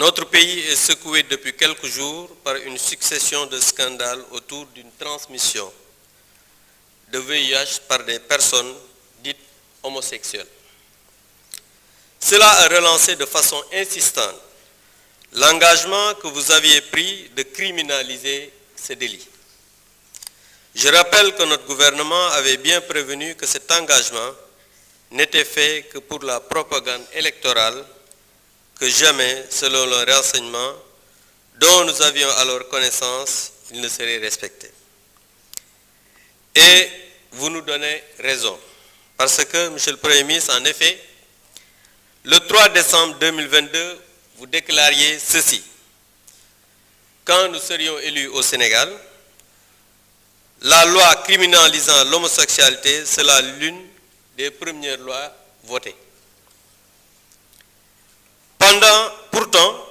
Notre pays est secoué depuis quelques jours par une succession de scandales autour d'une transmission de VIH par des personnes dites homosexuelles. Cela a relancé de façon insistante l'engagement que vous aviez pris de criminaliser ce délit. Je rappelle que notre gouvernement avait bien prévenu que cet engagement n'était fait que pour la propagande électorale, que jamais, selon le renseignement dont nous avions alors connaissance, il ne serait respecté. Et vous nous donnez raison, parce que, Monsieur le Premier ministre, en effet, le 3 décembre 2022, vous déclariez ceci: quand nous serions élus au Sénégal, la loi criminalisant l'homosexualité sera l'une des premières lois votées. Pourtant,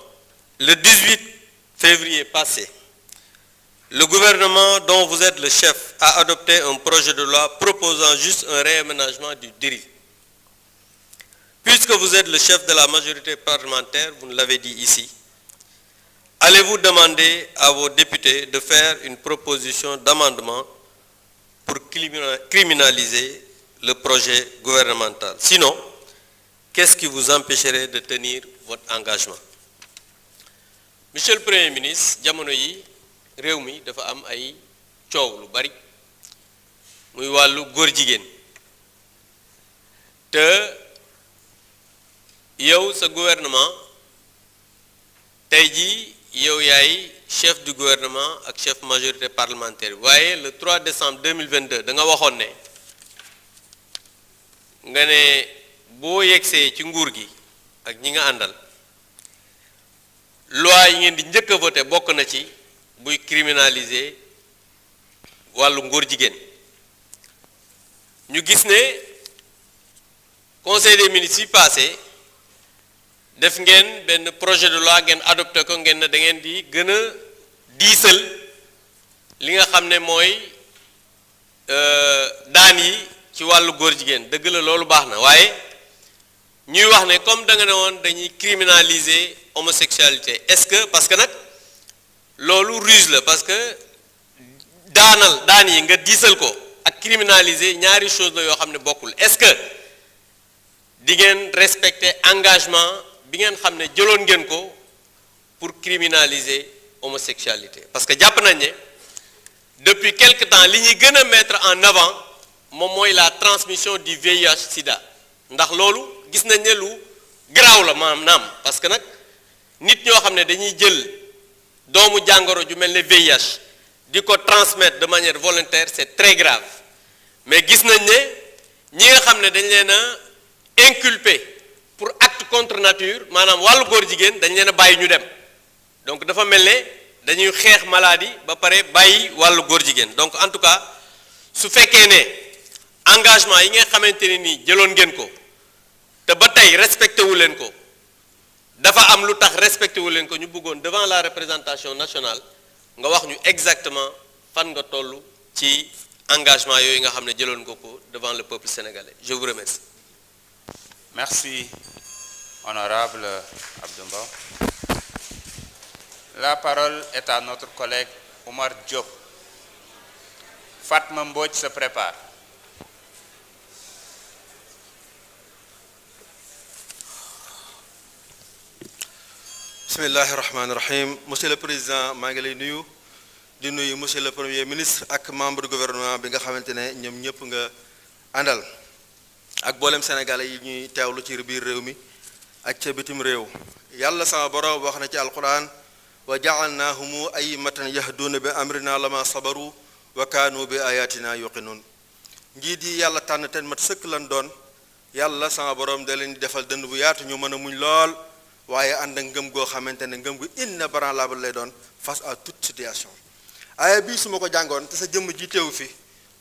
le 18 février passé, le gouvernement dont vous êtes le chef a adopté un projet de loi proposant juste un réaménagement du délit. Puisque vous êtes le chef de la majorité parlementaire, vous nous l'avez dit ici, allez-vous demander à vos députés de faire une proposition d'amendement pour criminaliser le projet gouvernemental? Sinon, qu'est-ce qui vous empêcherait de tenir votre engagement? Monsieur le Premier ministre, jamono yi réew mi dafa am ay coow lu bari muy wàllu góor jigéen te yow sa gouvernement tey jii yow yaay chef du gouvernement ak chef majorité parlementaire waaye le 3 décembre 2022 da nga waxoon ne nga ne boo yegsee ci nguur gi ak ñi nga àndal loi yi ngeen di njëkk a voté bokk na ci buy criminaliser wàllu ngóor jigéen ñu gis ne conseil des ministres yi passé def ngeen benn projet de loi ngeen adopté ko ngeen ne da ngeen di gën a diisal li nga xam ne mooy daan yi ci wàllu góor jigéen dëgg la loolu baax na waaye ñuy wax ne comme da nga ne woon dañuy criminaliser homosexualité est-ce que parce que nag loolu ruse la parce que daan yi nga diisal ko ak criminaliser ñaari chose la yoo xam ne bokkul est-ce que di ngeen respecter engagement bi ngeen xam ne jëloon ngeen ko pour criminaliser homosexualité parce que jàpp nañ ne depuis quelque temps li ñuy gën a mettre en avant moom mooy la transmission du VIH sida ndax loolu gis nañ ne lu garaaw la maanaam parce que nag nit ñoo xam ne dañuy jël doomu jàngoro ju mel ne VIH di ko transmettre de manière volontaire c'est très grave mais gis nañ ne ñi nga xam ne dañ leen a inculpé pour acte contre nature maanaam wàllu góor jigéen dañ leen a bàyyi ñu dem donc dafa mel ne dañuy xeex maladie ba pare bàyyi wàllu góor jigéen donc en tout cas su fekkee ne engagement yi nga xamante ne nii jëloon ngeen ko te ba tey respecté wu leen ko dafa am lu tax respecté wu leen ko ñu bëggoon devant la représentation nationale nga wax ñu exactement fan nga toll ci engagement yooyu nga xam ne jëloon nga ko devant le peuple sénégalais je vous remercie. Merci, honorable Abdoumba. La parole est à notre collègue Oumar Diop. Fatma Mbodj se prépare. Bismillahi rahmani rahim. Monsieur le Président, maa ngi lay nuyu di nuyu monsieur le Premier ministre ak membre du gouvernement bi nga xamante ne ñoom ñëpp nga àndal ak boolem sénégalais yi ñuy teewlu ci biir réew mi ak ca bitim réew yàlla sama borom wax na ci alquran wa ja'alnaahum a'immatan yahduuna bi amrina lama sabaru wa kaanu bi ayatina yuqinun njiit yi yàlla tànn ten mat sëkk lan doon yàlla sama borom da leen di defal dënd bu yaatu ñu mën a muñ lool waaye ànd ak ngëm goo xamante ne ngëm gu inébranlable lay doon face à toute situation aaya bii su ma ko jàngoon te sa jëmm ji teewu fi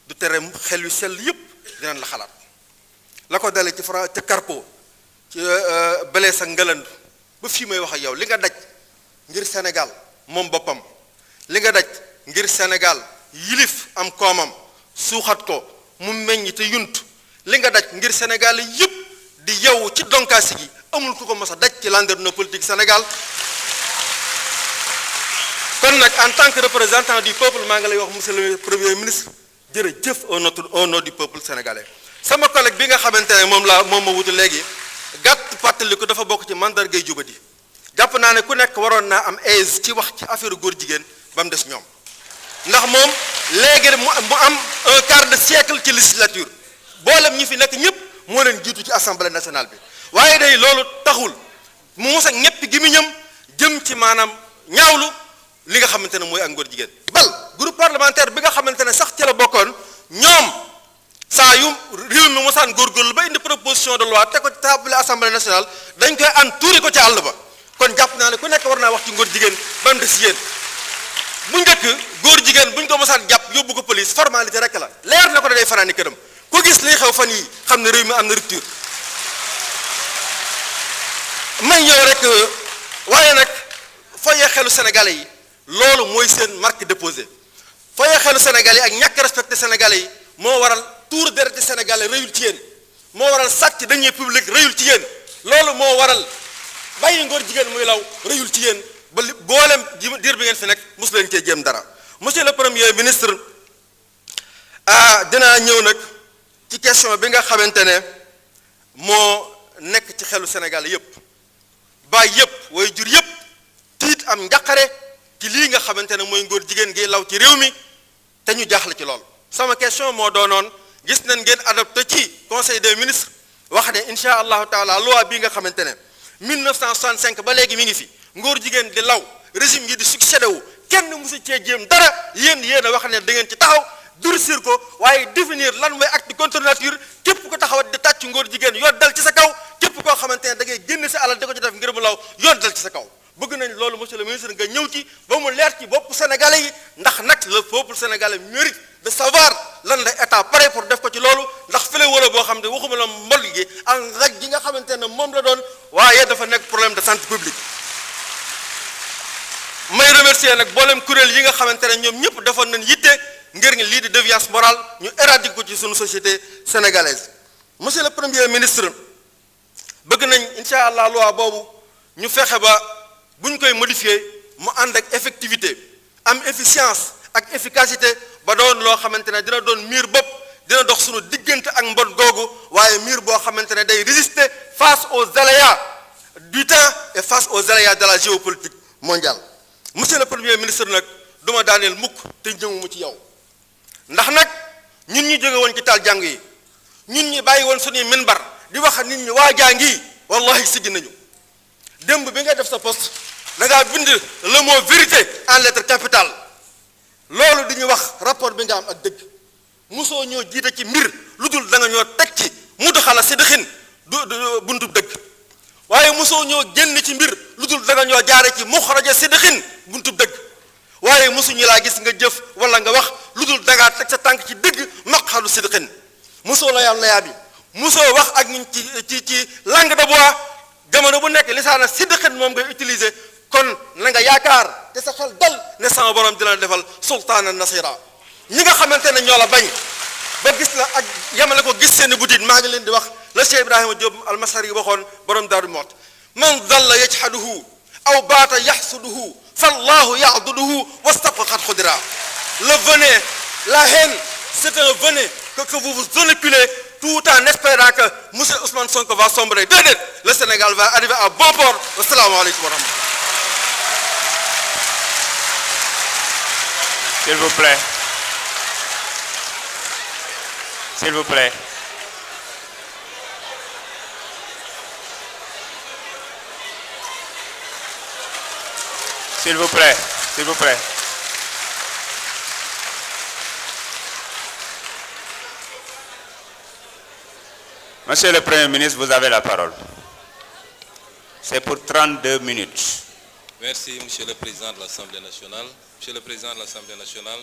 du tere xel yu sell yëpp dinañ la xalaat la ko dale ci ca Carpo ci Blaise ak Ngalandu ba fii may wax ak yow li nga daj ngir Sénégal moom boppam li nga daj ngir Sénégal yilif am koomam suuxat ko mu meññ te yunt li nga daj ngir Sénégal yëpp di yeewu ci donkaasi gi amul ku ko mos a daj ci landerneau politique Sénégal nag en tant que représentant du peuple maa ngi lay wax monsieur le premier ministre jërëjëf au nom du peuple sénégalais sama collègue bi nga xamante ne moom ma wutu léegi gàtt fàttaliku dafa bokk ci mandargay jubadi jàpp naa ne ku nekk waroon naa am aise ci wax ci affaire góor jigéen ba mu des ñoom ndax moom léegi mu am un quart de siècle ci législature boolem ñi fi nekk ñëpp moo leen jiitu ci assemblée nationale bi waaye day loolu taxul mu mus a ñeppi gi mu ñëm jëm ci maanaam ñaawlu li nga xamante ne mooy ak ngóor jigéen bal groupe parlementaire bi nga xamante ne sax ci la bokkoon ñoom saa yu réew mi mosaan góorgóorlu ba indi proposition de loi te ko ci table assemblée nationale dañ koy an tuuri ko ci àll ba kon jàpp naa ne ku nekk war naa wax ci ngóor jigéen ba mu des yéen bu njëkk góor jigéen buñ ko mosaan jàpp yóbbu ko police formalité rek la leer na ko da day fanaani këram ku gis liy xew fan yi xam ne réew mi am na rupture may ñëw rek waaye nag foyee xelu sénégalais yi loolu mooy seen marque déposée foyee xelu sénégalais yi ak ñàkk respecté sénégalais yi moo waral tuur dereti sénégalais rëyul ci yéen moo waral sàcc deniers publics rëyul ci yéen loolu moo waral bàyyi ngóor jigéen muy law rëyul ci yéen ba li boolem diir bi ngeen fi nekk mosu leen cee jéem dara monsieur le premier ministre dinaa ñëw nag ci question bi nga xamante ne moo nekk ci xelu sénégalais yépp baay yépp way jur yépp tiit am njaqare ci lii nga xamante ne mooy ngóor jigéen gi law ci réew mi te ñu jaaxle ci lool sama question moo doonoon gis nañ ngeen adopté ci conseil des ministres wax ne incha allahu taala loi bii nga xamante ne 1965 ba léegi mi ngi fi ngóor jigéen di law régime yi di succédé wu kenn musu cee jéem dara yéen a wax ne da ngeen ci taxaw durcir ko waaye définir lan mooy acte contre nature képp ko taxawat di tàcc ngóor jigéen yoon dal ci sa kaw képp koo xamante ne da ngay génn sa alal di ko ci def ngir mu law yoon dal ci sa kaw bëgg nañ loolu monsieur le ministre nga ñëw ci ba mu leer ci bopp sénégalais yi ndax nag le peuple sénégalais mérite de savoir lan la état pare pour def ko ci loolu ndax fële wala boo xam ne waxuma la mbol gi ak raj gi nga xamante ne moom la doon waaye dafa nekk problème de santé publique may remercier nag boolem kuréel yi nga xamante ne ñoom ñëpp defoon nañ yitte ngir ngi lii di déviance morale ñu éradiquer ko ci suñu société sénégalaise monsieur le premier ministre bëgg nañ incha allah loi boobu ñu fexe ba bu ñu koy modifier mu ànd ak effectivité am efficience ak efficacité ba doon loo xamante ne dina doon miir bopp dina dox suñu diggante ak mbon googu waaye miir boo xamante ne day résister face aux aléas du temps et face aux aléas de la géopolitique mondiale monsieur le premier ministre nag duma daaneel mukk te ñëwuma ci yow ndax nag ñun ñi jóge woon ci taal jàng yi ñun ñi bàyyi woon suñuy minbar di wax nit ñi waa jaa ngi wallahi siggi nañu démb bi nga def sa poste da ngaa bind le mot vérité en lettre capitale loolu di ñu wax rapport bi nga am ak dëgg mosoo ñoo jiite ci mbir lu dul da nga ñoo teg ci mutu xala si dëxin du buntu dëgg waaye mosoo ñoo génn ci mbir lu dul da nga ñoo jaare ci muxraja si dëxin buntu dëgg waaye mosuñu laa gis nga jëf wala nga wax lu dul da ngaa teg sa tànk ci dëgg maqalu si dëxin mosoo la yàlla layaa bi mosoo wax ak ñun ci langue de bois jamono bu nekk lisaana si dëxin moom ngay utiliser kon na nga yaakaar te sa xel dal ne sama borom dina defal sultaana nasira ñi nga xamante ne ñoo la bañ ba gis la ak yamale ko gis seen butit maa ngi leen di wax la Cheikh Ibrahima Diop almasari yi waxoon borom daaru moot man dalla yajhaduhu aw baata yaxsuduhu fallahu ya'duduhu wastaqat xudira le venin la haine c'est un venin que vous vous inoculez tout en espérant que monsieur Ousmane Sonko va sombrer déedéet le Sénégal va arriver à bon port wasalaamaaleykum wa rahmatullah. S'il vous plaît. S'il vous plaît. S'il vous plaît. S'il vous plaît. Monsieur le Premier ministre, vous avez la parole. C'est pour 32 minutes. Merci, Monsieur le Président de l'Assemblée nationale. Monsieur le Président de l'Assemblée nationale,